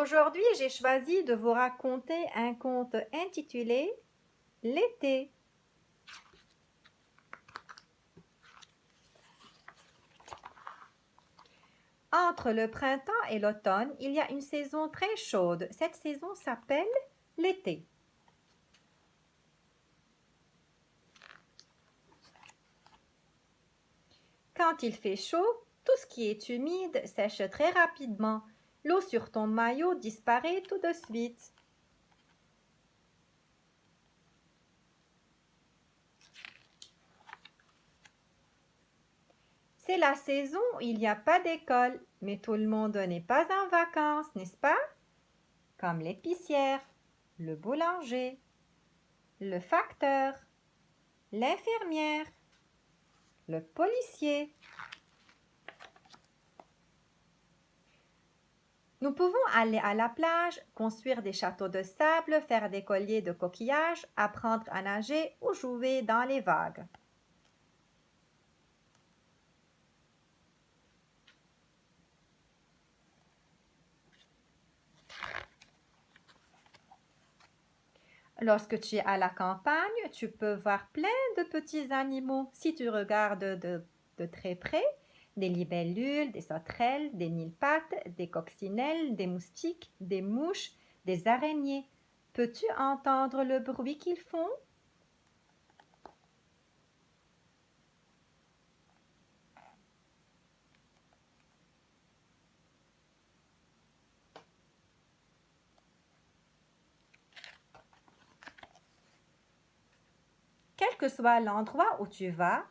Aujourd'hui, j'ai choisi de vous raconter un conte intitulé L'été. Entre le printemps et l'automne, il y a une saison très chaude. Cette saison s'appelle l'été. Quand il fait chaud, tout ce qui est humide sèche très rapidement. L'eau sur ton maillot disparaît tout de suite. C'est la saison où il n'y a pas d'école, mais tout le monde n'est pas en vacances, n'est-ce pas? Comme l'épicière, le boulanger, le facteur, l'infirmière, le policier. Nous pouvons aller à la plage, construire des châteaux de sable, faire des colliers de coquillages, apprendre à nager ou jouer dans les vagues. Lorsque tu es à la campagne, tu peux voir plein de petits animaux. Si tu regardes de très près, des libellules, des sauterelles, des mille-pattes, des coccinelles, des moustiques, des mouches, des araignées. Peux-tu entendre le bruit qu'ils font? Quel que soit l'endroit où tu vas,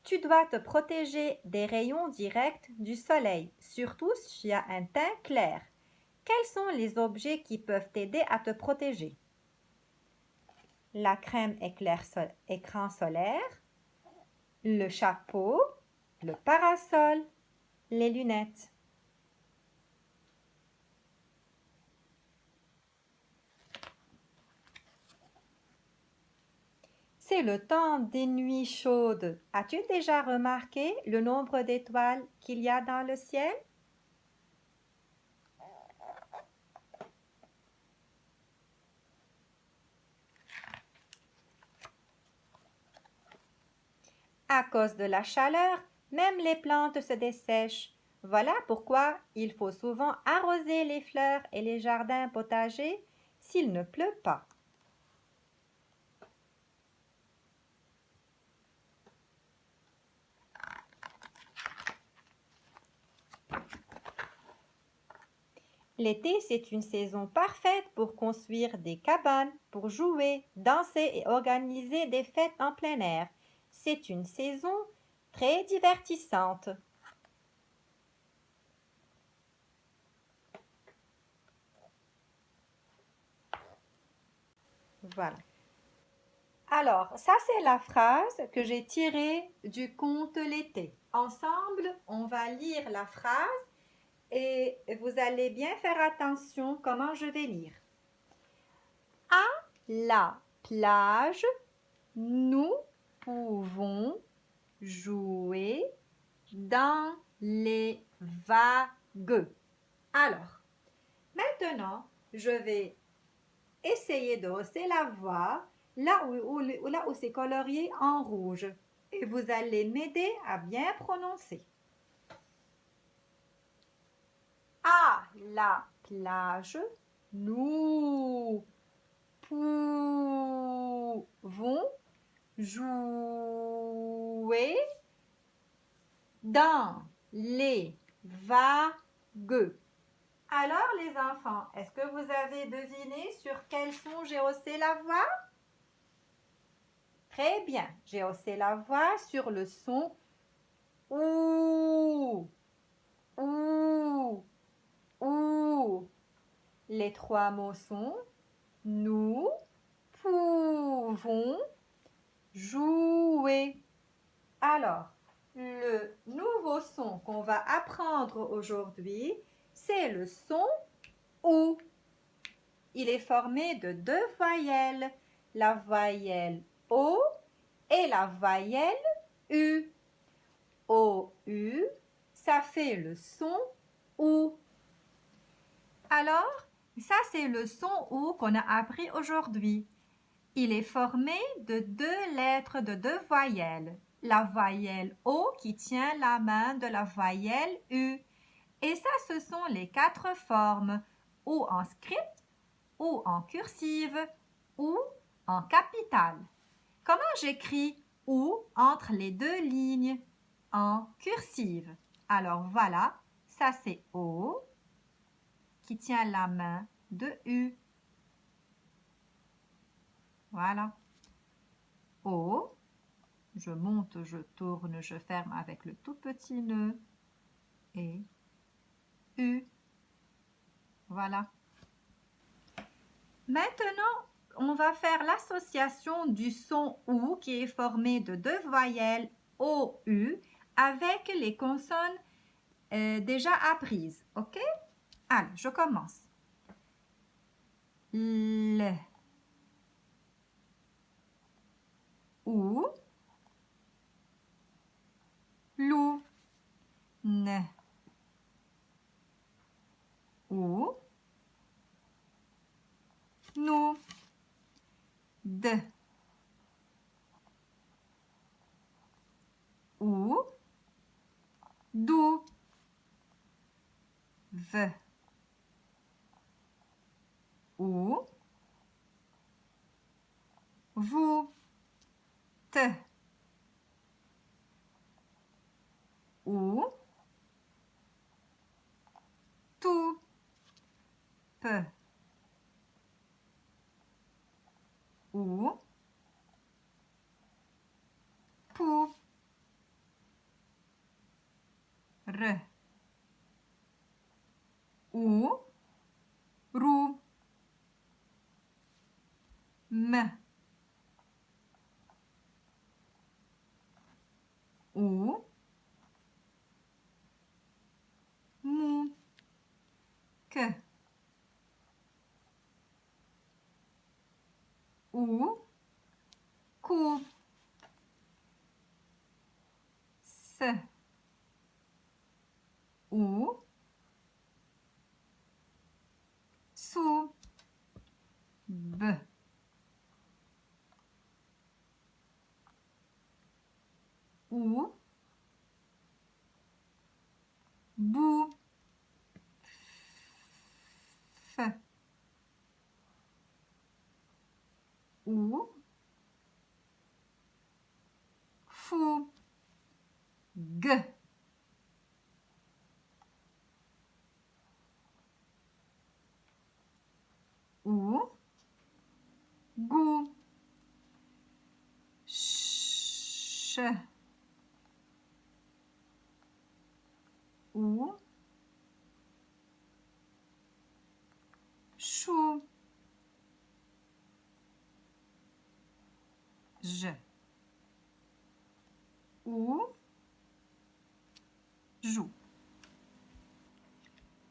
tu dois te protéger des rayons directs du soleil, surtout si tu as un teint clair. Quels sont les objets qui peuvent t'aider à te protéger? La crème écran solaire, le chapeau, le parasol, les lunettes. C'est le temps des nuits chaudes. As-tu déjà remarqué le nombre d'étoiles qu'il y a dans le ciel? À cause de la chaleur, même les plantes se dessèchent. Voilà pourquoi il faut souvent arroser les fleurs et les jardins potagers s'il ne pleut pas. L'été, c'est une saison parfaite pour construire des cabanes, pour jouer, danser et organiser des fêtes en plein air. C'est une saison très divertissante. Voilà. Alors, ça c'est la phrase que j'ai tirée du conte L'été. Ensemble, on va lire la phrase et vous allez bien faire attention comment je vais lire. À la plage, nous pouvons jouer dans les vagues. Alors, maintenant, je vais essayer de hausser la voix là où c'est colorié en rouge. Et vous allez m'aider à bien prononcer. À la plage, nous pouvons jouer dans les vagues. Alors les enfants, est-ce que vous avez deviné sur quel son j'ai haussé la voix? Très bien, j'ai haussé la voix sur le son OU. OU. OU. Les trois mots sont nous pouvons jouer. Alors, le nouveau son qu'on va apprendre aujourd'hui, c'est le son OU. Il est formé de deux voyelles, la voyelle O et la voyelle U. OU, ça fait le son OU. Alors, ça c'est le son OU qu'on a appris aujourd'hui. Il est formé de 2 lettres de 2 voyelles. La voyelle O qui tient la main de la voyelle U. Et ça, ce sont les 4 formes. Ou en script, ou en cursive, ou en capitale. Comment j'écris OU entre les 2 lignes? En cursive. Alors voilà, ça c'est O qui tient la main de U. Voilà. O, je monte, je tourne, je ferme avec le tout petit nœud. Et U. Voilà. Maintenant, on va faire l'association du son OU qui est formé de 2 voyelles OU avec les consonnes déjà apprises. OK? Allez, je commence. L, OU, lou, N, OU, nou, D, OU, dou, V, OU, vous, T, OU, tout, P, OU, pou, R, OU, roux, M, OU, mou, que, OU, cou, se, OU, sou, B, OU, bou, F, OU, fou, G, OU, gou, ch, OU, chou, J, OU, joue.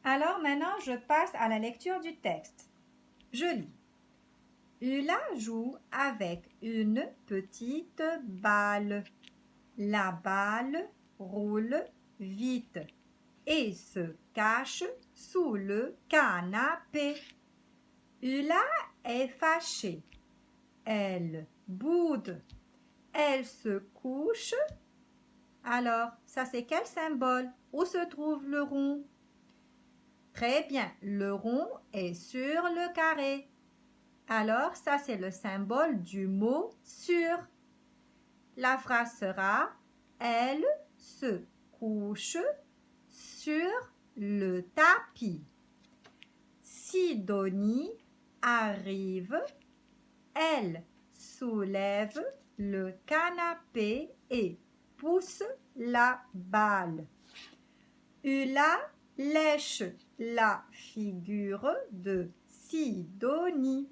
Alors maintenant, je passe à la lecture du texte. Je lis. Ula joue avec une petite balle. La balle roule vite et se cache sous le canapé. Ula est fâchée. Elle boude. Elle se couche. Alors, ça c'est quel symbole? Où se trouve le rond? Très bien, le rond est sur le carré. Alors, ça c'est le symbole du mot sur. La phrase sera « Elle se couche sur le tapis ». Sidonie arrive, elle soulève le canapé et pousse la balle. Ula lèche la figure de Sidonie.